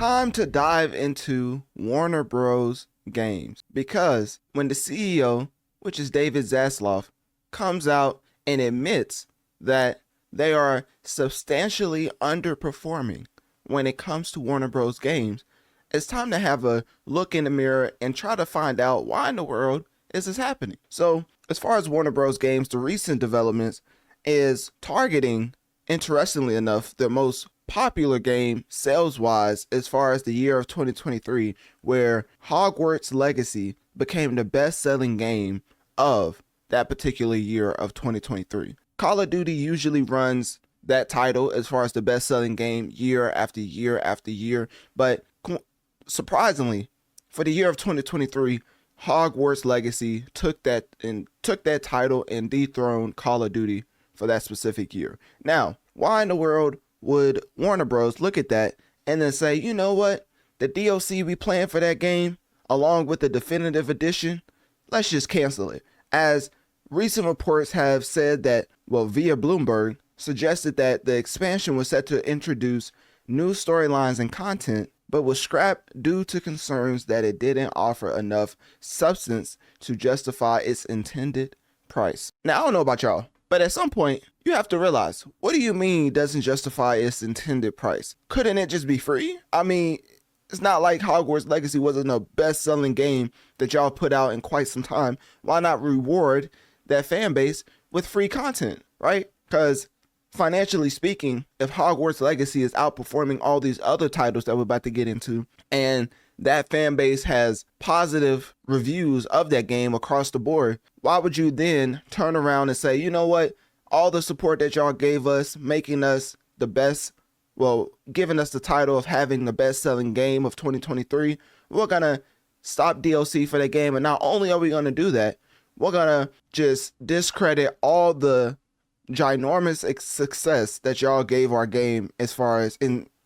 time to dive into Warner Bros. Games, because when the CEO, which is David Zaslav, comes out and admits that they are substantially underperforming when it comes to Warner Bros. Games, it's time to have a look in the mirror and try to find out why in the world is this happening. So as far as Warner Bros. Games, the recent developments is targeting, interestingly enough, the most popular game sales-wise as far as the year of 2023, where Hogwarts Legacy became the best-selling game of that particular year of 2023. Call of Duty usually runs that title as far as the best-selling game year after year after year, but surprisingly, for the year of 2023, Hogwarts Legacy took that title and dethroned Call of Duty for that specific year. Now, why in the world would Warner Bros. Look at that and then say, you know what, the DLC we planned for that game, along with the definitive edition, let's just cancel it? As recent reports have said that, well, via Bloomberg, suggested that the expansion was set to introduce new storylines and content, but was scrapped due to concerns that it didn't offer enough substance to justify its intended price. Now, I don't know about y'all, but at some point, you have to realize, what do you mean it doesn't justify its intended price? Couldn't it just be free? I mean, it's not like Hogwarts Legacy wasn't a best-selling game that y'all put out in quite some time. Why not reward that fan base with free content, right? Because financially speaking, if Hogwarts Legacy is outperforming all these other titles that we're about to get into, and that fan base has positive reviews of that game across the board, why would you then turn around and say, you know what, all the support that y'all gave us, making us the best, well, giving us the title of having the best-selling game of 2023, we're going to stop DLC for that game. And not only are we going to do that, we're going to just discredit all the ginormous success that y'all gave our game, as far as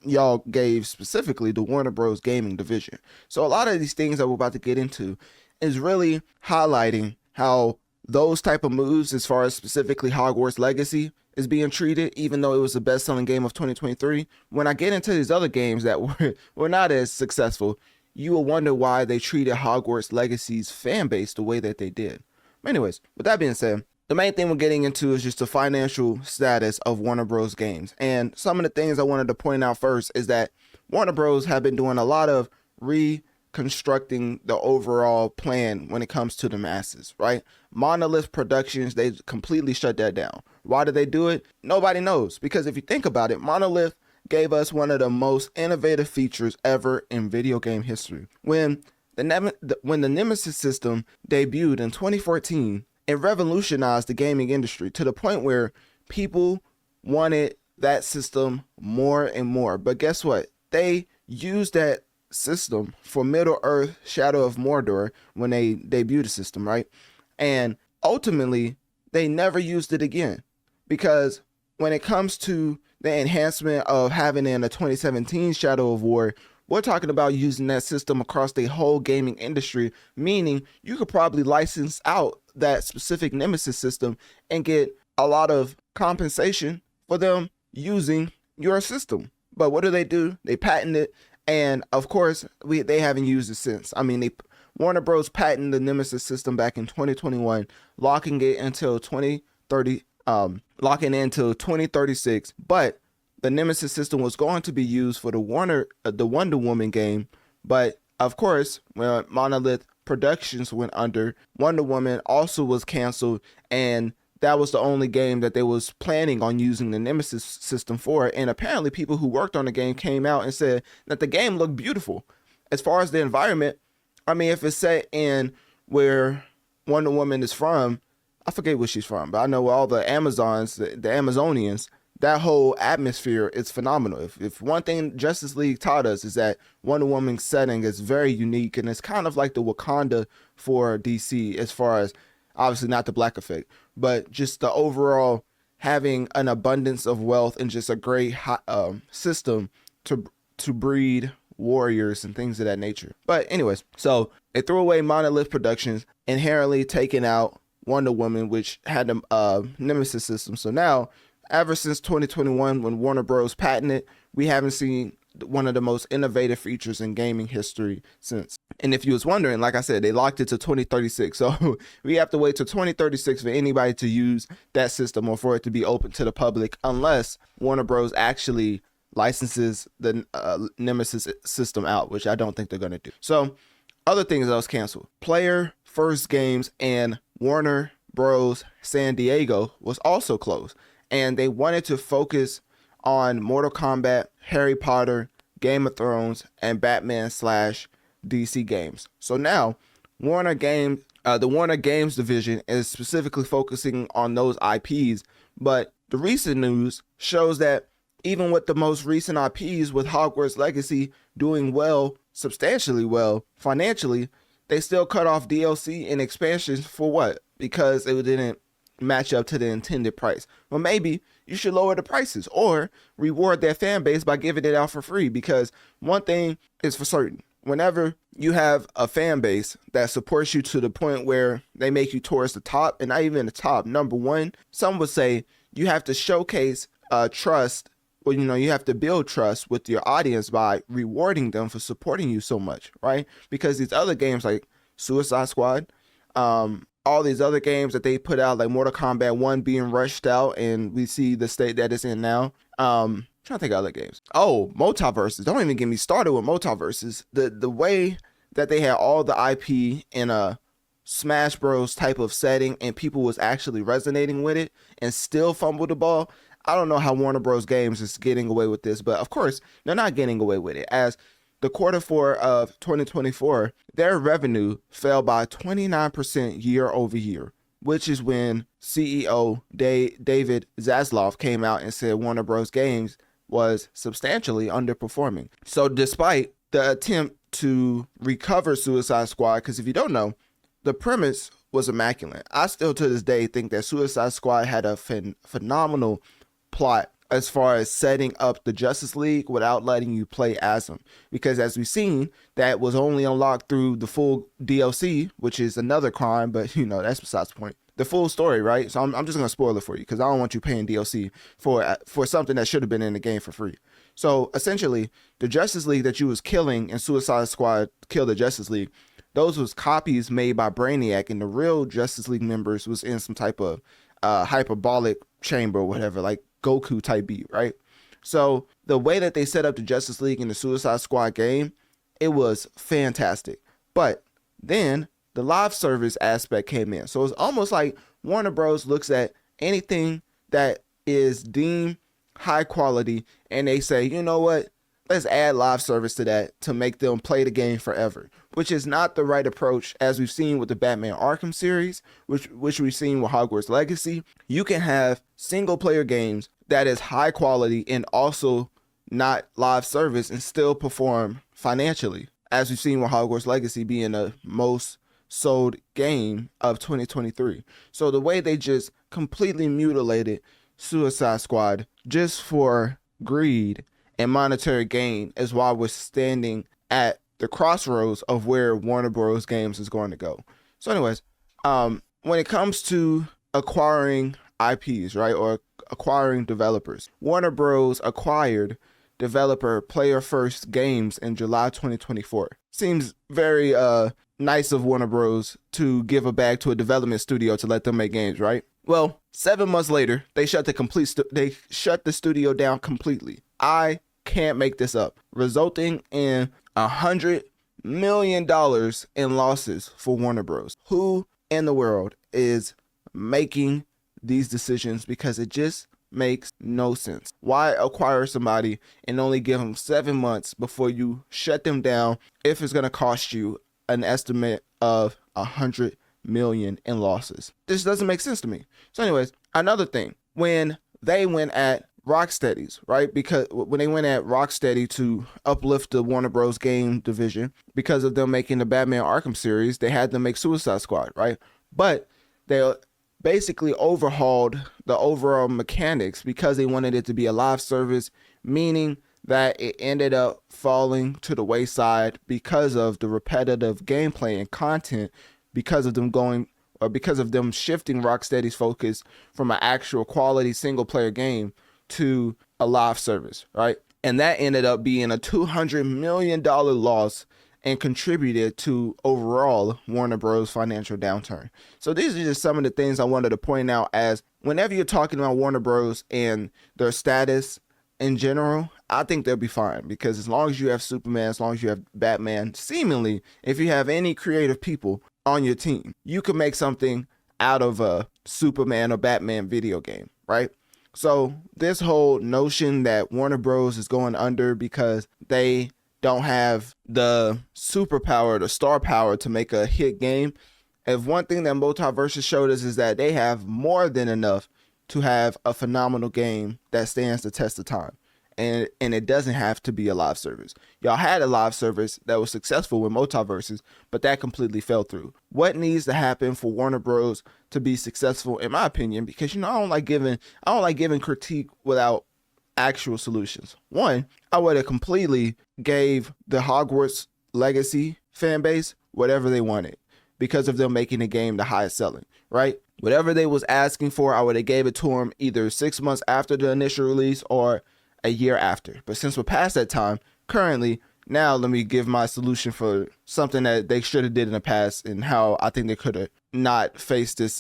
y'all gave specifically the Warner Bros. Gaming division. So a lot of these things that we're about to get into is really highlighting how those type of moves, as far as specifically Hogwarts Legacy, is being treated, even though it was the best-selling game of 2023. When I get into these other games that were not as successful, you will wonder why they treated Hogwarts Legacy's fan base the way that they did. Anyways, with that being said, the main thing we're getting into is just the financial status of Warner Bros. Games. And some of the things I wanted to point out first is that Warner Bros. Have been doing a lot of reconstructing the overall plan when it comes to the masses, right? Monolith Productions, they completely shut that down. Why did they do it? Nobody knows. Because if you think about it, Monolith gave us one of the most innovative features ever in video game history. When the Nemesis system debuted in 2014, it revolutionized the gaming industry to the point where people wanted that system more and more. But guess what? They used that system for Middle-earth Shadow of Mordor when they debuted the system, right? And ultimately, they never used it again, because when it comes to the enhancement of having in a 2017 Shadow of War, we're talking about using that system across the whole gaming industry, meaning you could probably license out that specific Nemesis system and get a lot of compensation for them using your system. But what do? They patent it, and of course, they haven't used it since. I mean, Warner Bros. Patented the Nemesis system back in 2021, locking it until 2030, locking it until 2036. But the Nemesis system was going to be used for the Wonder Woman game, but of course, when Monolith Productions went under, Wonder Woman also was canceled, and that was the only game that they was planning on using the Nemesis system for. And apparently people who worked on the game came out and said that the game looked beautiful. As far as the environment, I mean, if it's set in where Wonder Woman is from, I forget where she's from, but I know all the Amazons, the Amazonians, that whole atmosphere is phenomenal. If one thing Justice League taught us is that Wonder Woman's setting is very unique, and it's kind of like the Wakanda for DC, as far as obviously not the black effect, but just the overall having an abundance of wealth and just a great system to breed warriors and things of that nature. But anyways, so they threw away Monolith Productions, inherently taking out Wonder Woman, which had the Nemesis system. So now, ever since 2021, when Warner Bros. Patented, we haven't seen one of the most innovative features in gaming history since. And if you was wondering, like I said, they locked it to 2036. So we have to wait till 2036 for anybody to use that system or for it to be open to the public, unless Warner Bros. Actually licenses the Nemesis system out, which I don't think they're going to do. So other things that was canceled: Player First Games and Warner Bros. San Diego was also closed, and they wanted to focus on Mortal Kombat, Harry Potter, Game of Thrones, and Batman/DC games. So now Warner Games, the Warner Games division is specifically focusing on those IPs, but the recent news shows that even with the most recent IPs, with Hogwarts Legacy doing well, substantially well financially, they still cut off DLC and expansions for what? Because it didn't match up to the intended price. Well, maybe you should lower the prices or reward their fan base by giving it out for free, because one thing is for certain: whenever you have a fan base that supports you to the point where they make you towards the top, and not even the top, number one, some would say you have to showcase trust. Well, you have to build trust with your audience by rewarding them for supporting you so much, right? Because these other games like Suicide Squad, all these other games that they put out, like Mortal Kombat 1 being rushed out, and we see the state that it's in now. Trying to think of other games. Oh, Multiverses. Don't even get me started with Multiverses. The way that they had all the IP in a Smash Bros type of setting, and people was actually resonating with it and still fumbled the ball. I don't know how Warner Bros. Games is getting away with this, but of course, they're not getting away with it. As the Q4 of 2024, their revenue fell by 29% year over year, which is when CEO David Zaslav came out and said Warner Bros. Games was substantially underperforming. So despite the attempt to recover Suicide Squad, because if you don't know, the premise was immaculate. I still to this day think that Suicide Squad had a phenomenal plot as far as setting up the Justice League without letting you play as them, because as we've seen, that was only unlocked through the full DLC, which is another crime, but that's besides the point. The full story, right? So I'm just gonna spoil it for you, because I don't want you paying DLC for something that should have been in the game for free. So essentially, the Justice League that you was killing in Suicide Squad Kill the Justice League, those was copies made by Brainiac, and the real Justice League members was in some type of hyperbolic chamber or whatever, like Goku type beat, right? So the way that they set up the Justice League in the Suicide Squad game, it was fantastic. But then the live service aspect came in. So it's almost like Warner Bros. Looks at anything that is deemed high quality and they say, you know what? Let's add live service to that to make them play the game forever, which is not the right approach, as we've seen with the Batman Arkham series, which we've seen with Hogwarts Legacy. You can have single player games that is high quality and also not live service and still perform financially, as we've seen with Hogwarts Legacy being the most sold game of 2023. So the way they just completely mutilated Suicide Squad just for greed and monetary gain is why we're standing at the crossroads of where Warner Bros. Games is going to go. So anyways, when it comes to acquiring IPs, right, or acquiring developers, Warner Bros. Acquired developer Player First Games in July 2024. Seems very nice of Warner Bros. To give a bag to a development studio to let them make games, right? Well, 7 months later, they shut the studio down completely. I can't make this up, resulting in $100 million in losses for Warner Bros. Who in the world is making these decisions? Because it just makes no sense. Why acquire somebody and only give them 7 months before you shut them down if it's going to cost you an estimate of $100 million in losses? This doesn't make sense to me. So anyways, another thing, when they went at Rocksteady's, right? Because when they went at Rocksteady to uplift the Warner Bros. Game division, because of them making the Batman Arkham series, they had them make Suicide Squad, right? But they basically overhauled the overall mechanics because they wanted it to be a live service, meaning that it ended up falling to the wayside because of the repetitive gameplay and content, because of them shifting Rocksteady's focus from an actual quality single player game to a live service, right? And that ended up being a $200 million loss and contributed to overall Warner Bros. Financial downturn. So these are just some of the things I wanted to point out, as whenever you're talking about Warner Bros. And their status in general, I think they'll be fine, because as long as you have Superman, as long as you have Batman, seemingly, if you have any creative people on your team, you can make something out of a Superman or Batman video game, right? So this whole notion that Warner Bros. Is going under because they don't have the superpower, the star power to make a hit game. If one thing that Multiverses showed us is that they have more than enough to have a phenomenal game that stands the test of time. And it doesn't have to be a live service. Y'all had a live service that was successful with Multiverses, but that completely fell through. What needs to happen for Warner Bros. To be successful, in my opinion, because I don't like giving critique without actual solutions. One, I would have completely gave the Hogwarts Legacy fan base whatever they wanted because of them making the game the highest selling, right? Whatever they was asking for, I would have gave it to them either 6 months after the initial release or a year after. But since we're past that time, currently, now let me give my solution for something that they should have did in the past and how I think they could have not faced this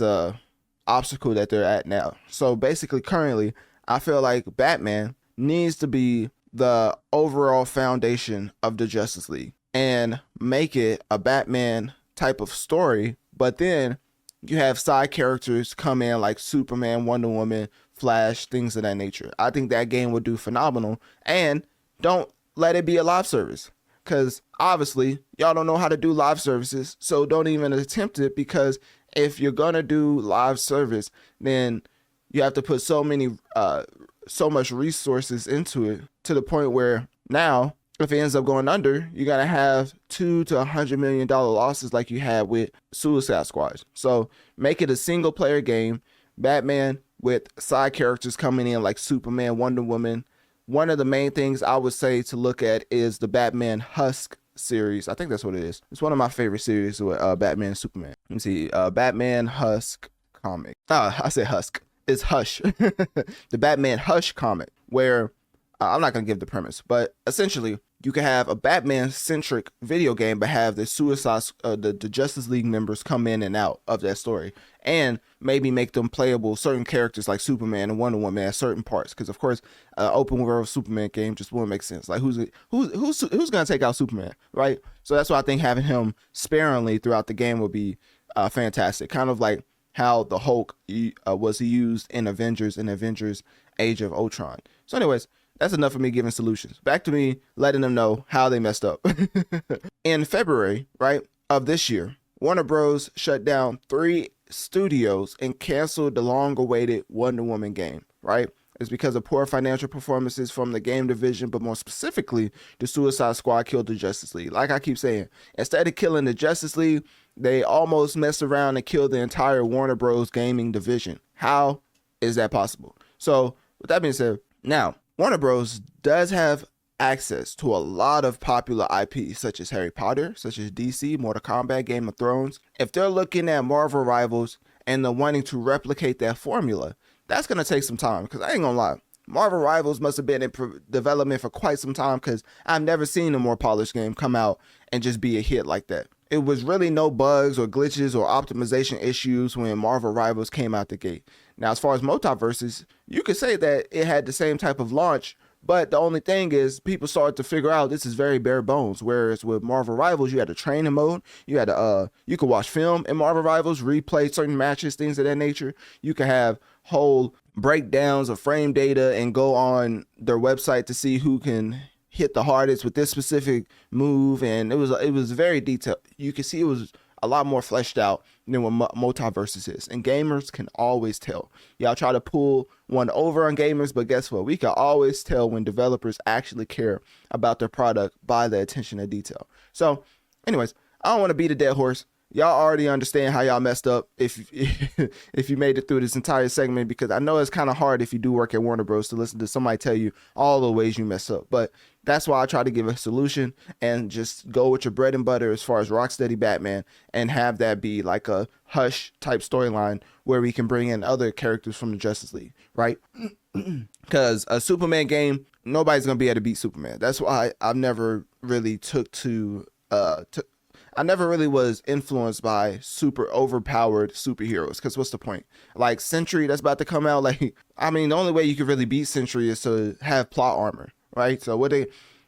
obstacle that they're at now. So basically, currently, I feel like Batman needs to be the overall foundation of the Justice League and make it a Batman type of story, but then you have side characters come in like Superman, Wonder Woman, Flash, things of that nature. I think that game would do phenomenal. And don't let it be a live service, because obviously y'all don't know how to do live services, so don't even attempt it, because if you're gonna do live service, then you have to put so much resources into it, to the point where now if it ends up going under, you gotta have $200 to $100 million losses like you had with Suicide Squad. So make it a single player game, Batman with side characters coming in like Superman, Wonder Woman. One of the main things I would say to look at is the Batman Husk series. I think that's what it is. It's one of my favorite series with Batman and Superman. Let me see, Batman Husk comic. I said Husk. It's Hush. The Batman Hush comic, where I'm not going to give the premise, but essentially you can have a Batman-centric video game, but have the Justice League members come in and out of that story, and maybe make them playable certain characters like Superman and Wonder Woman at certain parts. Because of course, open world Superman game just wouldn't make sense. Like who's going to take out Superman, right? So that's why I think having him sparingly throughout the game would be fantastic. Kind of like how the Hulk was used in Avengers Age of Ultron. So anyways, that's enough of me giving solutions. Back to me letting them know how they messed up. In February, right, of this year, Warner Bros. Shut down 3 studios and canceled the long-awaited Wonder Woman game, right? It's because of poor financial performances from the game division, but more specifically, the Suicide Squad killed the Justice League. Like I keep saying, instead of killing the Justice League, they almost messed around and killed the entire Warner Bros. Gaming division. How is that possible? So, with that being said, now, Warner Bros. Does have access to a lot of popular IPs, such as Harry Potter, such as DC, Mortal Kombat, Game of Thrones. If they're looking at Marvel rivals and they're wanting to replicate that formula, that's going to take some time, because I ain't going to lie. Marvel Rivals must have been in development for quite some time, because I've never seen a more polished game come out and just be a hit like that. It was really no bugs or glitches or optimization issues when Marvel Rivals came out the gate. Now, as far as Multiverses, you could say that it had the same type of launch, but the only thing is people started to figure out this is very bare bones. Whereas with Marvel Rivals, you had a training mode. You had you could watch film in Marvel Rivals, replay certain matches, things of that nature. You could have whole breakdowns of frame data and go on their website to see who can hit the hardest with this specific move, and it was very detailed. You can see it was a lot more fleshed out than what Multiverses is, and gamers can always tell. Y'all try to pull one over on gamers, but guess what? We can always tell when developers actually care about their product by the attention to detail. So anyways, I don't want to beat a dead horse. y'all already understand how y'all messed up if if you made it through this entire segment, because I know it's kind of hard if you do work at Warner Bros. To listen to somebody tell you all the ways you mess up. But that's why I try to give a solution and just go with your bread and butter as far as Rocksteady Batman, and have that be like a Hush type storyline where we can bring in other characters from the Justice League, right? Because a Superman game, nobody's gonna be able to beat Superman. That's why I've never really I never really was influenced by super overpowered superheroes, because what's the point? Like Sentry that's about to come out, like, I mean, the only way you could really beat Sentry is to have plot armor, right? So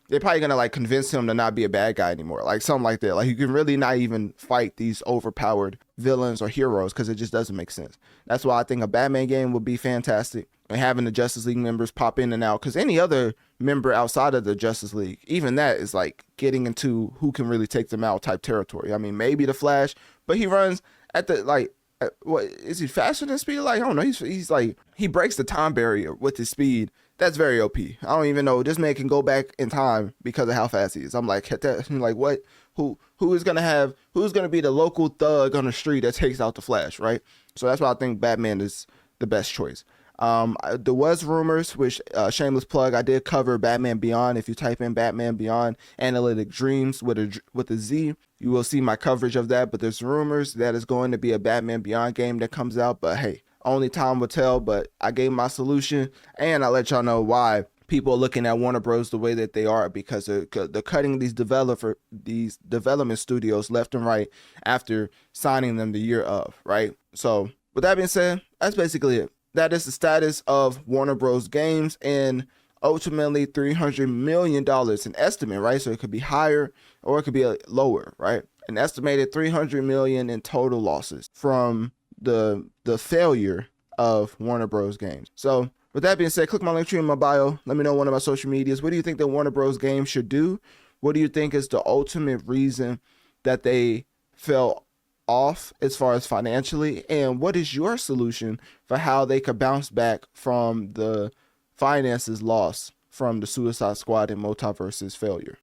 they're probably gonna like convince him to not be a bad guy anymore, like something like that. Like you can really not even fight these overpowered villains or heroes, because it just doesn't make sense. That's why I think a Batman game would be fantastic, and having the Justice League members pop in and out, because any other member outside of the Justice League, even that is like getting into who can really take them out type territory. I mean, maybe the Flash, but he runs at the like. What is he faster than speed? Like, I don't know. He's like, he breaks the time barrier with his speed. That's very OP. I don't even know. This man can go back in time because of how fast he is. I'm like, what? Who's gonna be the local thug on the street that takes out the Flash, right? So that's why I think Batman is the best choice. There was rumors, which shameless plug, I did cover Batman Beyond. If you type in Batman Beyond Analytic Dreamz with a Z, you will see my coverage of that. But there's rumors that it's going to be a Batman Beyond game that comes out. But hey, only time will tell. But I gave my solution, and I let y'all know why people are looking at Warner Bros. The way that they are, because they're cutting these development studios left and right after signing them the year of, right? So with that being said, that's basically it. That is the status of Warner Bros. Games, and ultimately $300 million, an estimate, right? So it could be higher or it could be lower, right? An estimated $300 million in total losses from the failure of Warner Bros. Games. So with that being said, click my link tree in my bio. Let me know one of my social medias. What do you think that Warner Bros. Games should do? What do you think is the ultimate reason that they fell off as far as financially, and what is your solution for how they could bounce back from the finances lost from the Suicide Squad and Multiverse's failure?